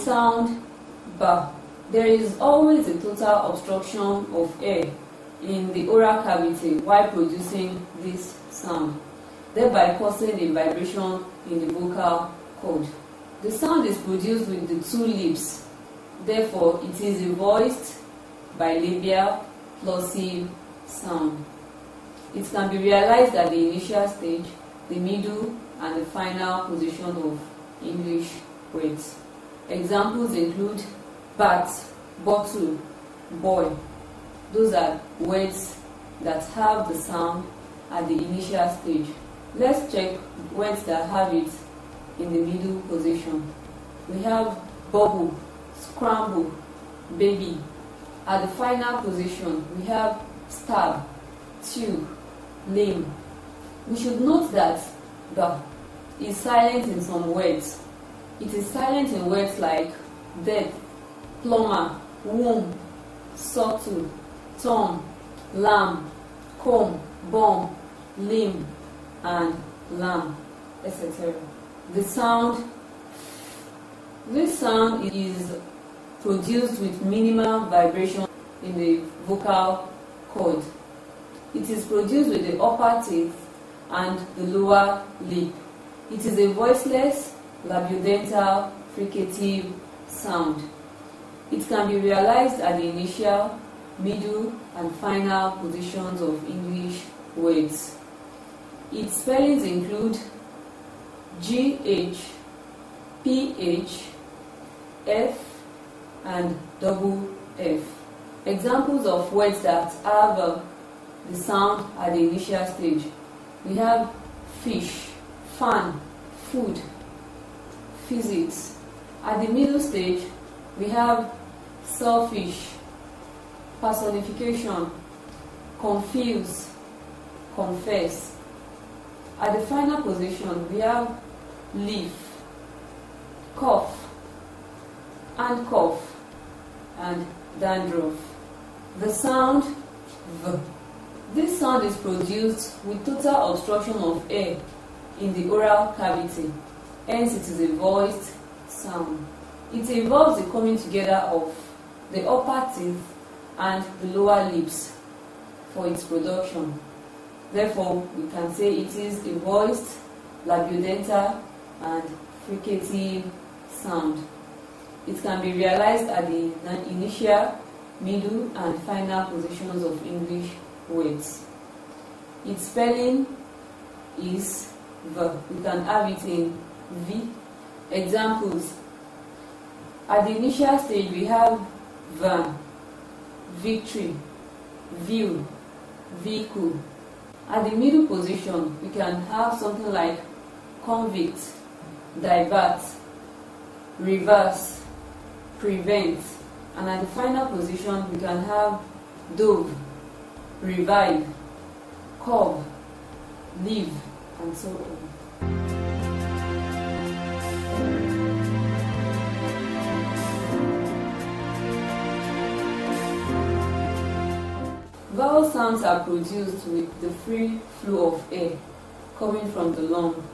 sound ba. There is always a total obstruction of air in the oral cavity while producing this sound, thereby causing a vibration in the vocal cord. The sound is produced with the two lips, therefore it is a voiced bilabial plosive sound. It can be realized at the initial stage, the middle, and the final position of English words. Examples include bat, bottle, boy. Those are words that have the sound at the initial stage. Let's check words that have it in the middle position. We have bubble, scramble, baby. At the final position, we have stab, tube, lame. We should note that ba is silent in some words. It is silent in words like death, plumber, womb, subtle, tongue, lamb, comb, bomb, limb, and lamb, etc. This sound is produced with minimal vibration in the vocal cord. It is produced with the upper teeth and the lower lip. It is a voiceless, labiodental, fricative sound. It can be realized at the initial, middle, and final positions of English words. Its spellings include GH, PH, F, and double F. Examples of words that have the sound at the initial stage. We have fish, fan, food, physics. At the middle stage, we have selfish, personification, confuse, confess. At the final position, we have leaf, cough, handcuff, and dandruff. The sound V. This sound is produced with total obstruction of air in the oral cavity, hence it is a voiced sound. It involves the coming together of the upper teeth and the lower lips for its production. Therefore, we can say it is a voiced, labiodental, and fricative sound. It can be realized at the initial, middle, and final positions of English words. Its spelling is V. We can have it in V. Examples. At the initial stage, we have van, victory, view, vehicle. At the middle position, we can have something like convict, divert, reverse, prevent. And at the final position, we can have dove, revive, curb, live, and so on. Vowel sounds are produced with the free flow of air coming from the lung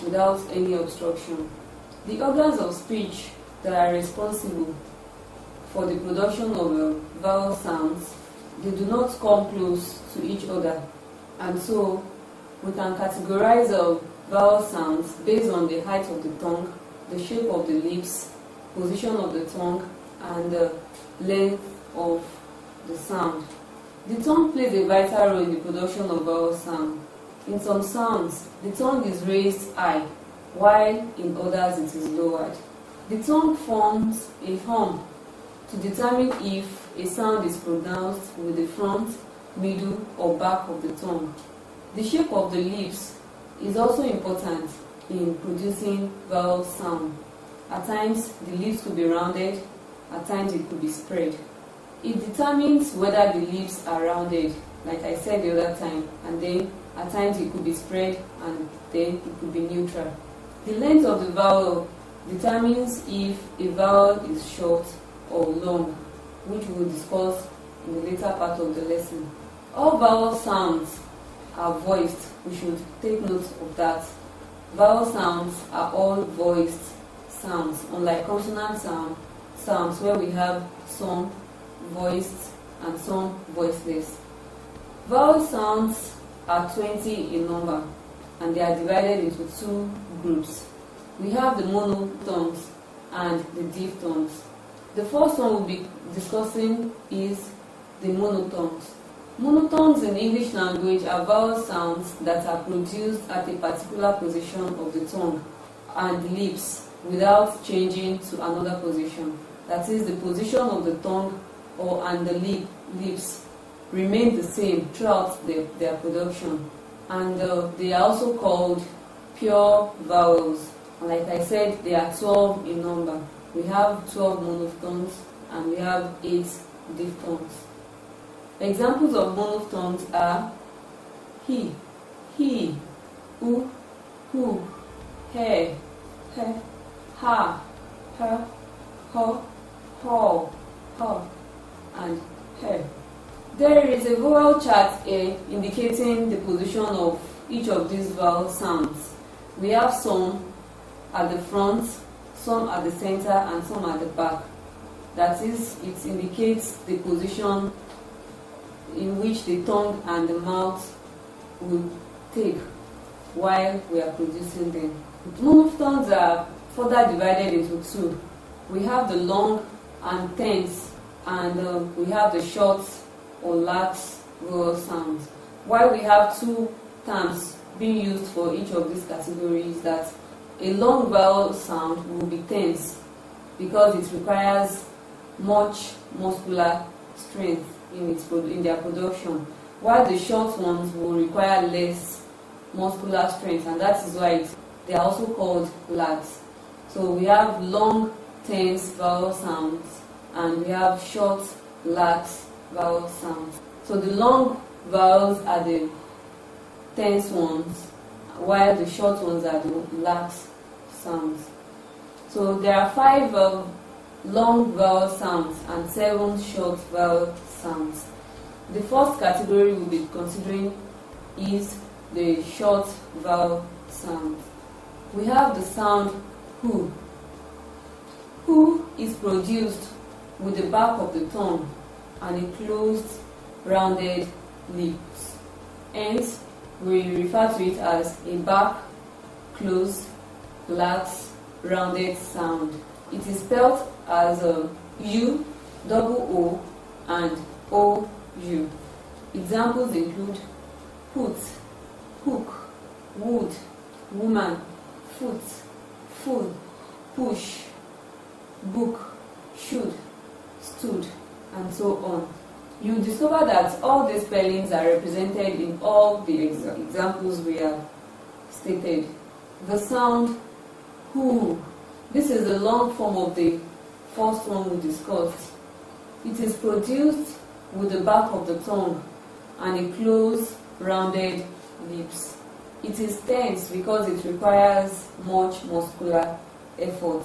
without any obstruction. The organs of speech that are responsible for the production of vowel sounds, they do not come close to each other, and so we can categorize vowel sounds based on the height of the tongue, the shape of the lips, position of the tongue, and the length of the sound. The tongue plays a vital role in the production of vowel sound. In some sounds, the tongue is raised high, while in others it is lowered. The tongue forms a hum to determine if a sound is pronounced with the front, middle, or back of the tongue. The shape of the lips is also important in producing vowel sound. At times, the lips could be rounded, at times it could be spread. It determines whether the lips are rounded, like I said the other time, and then at times it could be spread and then it could be neutral. The length of the vowel determines if a vowel is short or long, which we will discuss in the later part of the lesson. All vowel sounds are voiced. We should take note of that. Vowel sounds are all voiced sounds, unlike consonant sounds where we have some voiced and some voiceless. Vowel sounds are 20 in number, and they are divided into two groups. We have the monotones and the diphthongs. The first one we'll be discussing is the monotones. Monotones in English language are vowel sounds that are produced at a particular position of the tongue and lips without changing to another position. That is, the position of the tongue and the lips remain the same throughout their production. And they are also called pure vowels. And like I said, they are 12 in number. We have 12 monotones and we have 8 diphthongs. Examples of monotones are he, who, he, ha, her, her, and her. There is a vowel chart here indicating the position of each of these vowel sounds. We have some at the front, some at the center, and some at the back. That is, it indicates the position in which the tongue and the mouth will take while we are producing them. Monotones are further divided into two. We have the long and tense, and we have the short or lax vowel sounds. While we have two terms being used for each of these categories, that a long vowel sound will be tense because it requires much muscular strength in their production, while the short ones will require less muscular strength, and that is why they are also called lax. So we have long tense vowel sounds and we have short lax vowel sounds. So the long vowels are the tense ones, while the short ones are the lax sounds. So there are 5 long vowel sounds and 7 short vowel sounds. The first category we'll be considering is the short vowel sounds. We have the sound who. Who is produced with the back of the tongue and a closed, rounded lips. Hence, we refer to it as a back, closed, lax, rounded sound. It is spelled as U, double O, and O-U. Examples include put, hook, wood, woman, foot, full, push, book, should, stood, and so on. You discover that all these spellings are represented in all the examples we have stated. The sound who. This is the long form of the first one we discussed. It is produced with the back of the tongue and a closed, rounded lips. It is tense because it requires much muscular effort.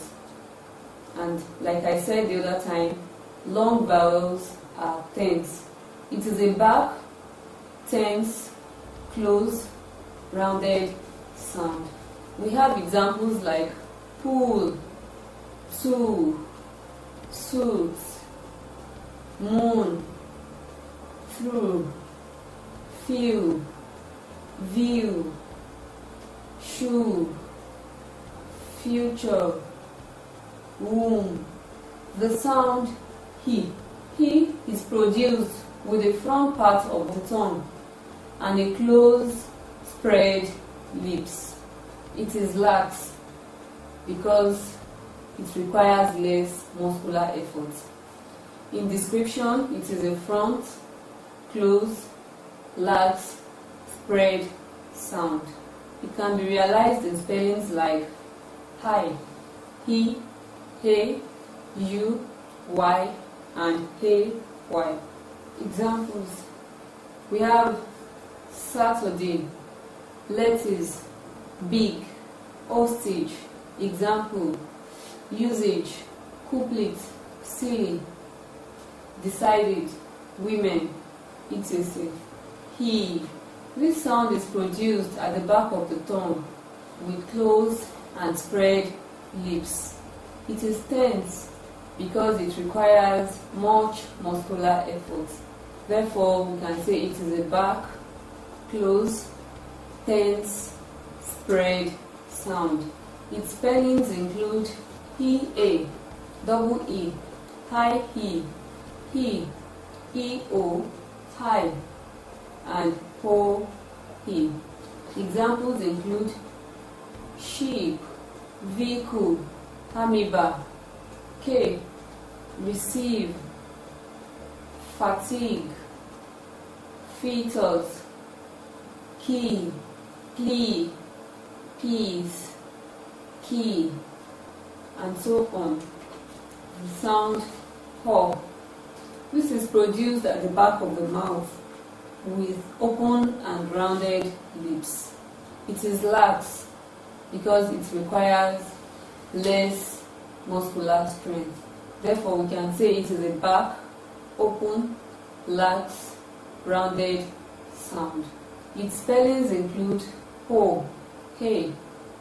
And like I said the other time, long vowels are tense. It is a back, tense, closed, rounded sound. We have examples like pool, two, suit, moon, through, few, view, shoe, future, womb. The sound he. He is produced with the front part of the tongue and a closed, spread lips. It is lax because it requires less muscular effort. In description, it is a front, closed, lax, spread sound. It can be realized in spellings like hi, he, hey, you, y, and hey, y. Examples: we have Saturday, lettuce, big, hostage. Example: usage, couplet, silly, decided, women, etc. He. This sound is produced at the back of the tongue with closed and spread lips. It is tense because it requires much muscular effort. Therefore, we can say it is a back, close, tense, spread sound. Its spellings include E-A, double E, high he, E-O, high, and ho, he. Examples include sheep, vehicle, amoeba, K, receive, fatigue, fetus, key, plea, peace, key, and so on. The sound ho. This is produced at the back of the mouth with open and rounded lips. It is lax because it requires less muscular strength. Therefore, we can say it is a back, open, lax, rounded sound. Its spellings include ho, hey,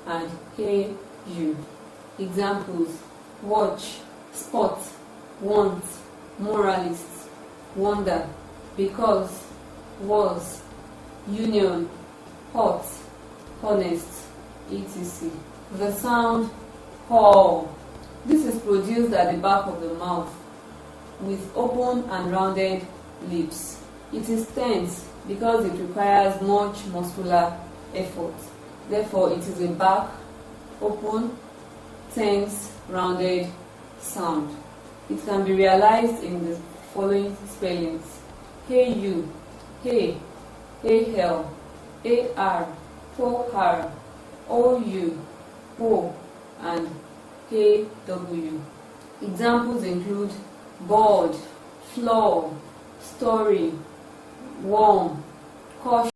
and hey, you. Examples: watch, spot, want, moralist, wonder, because, was, union, hot, honest, etc. The sound ho. This is produced at the back of the mouth with open and rounded lips. It is tense because it requires much muscular effort. Therefore, it is a back, open, tense, rounded sound. It can be realized in the following spellings: hey you, hey, hey hell, AR, ho har, OU, ho, and hey W. Examples include board, floor, story, warm, caution.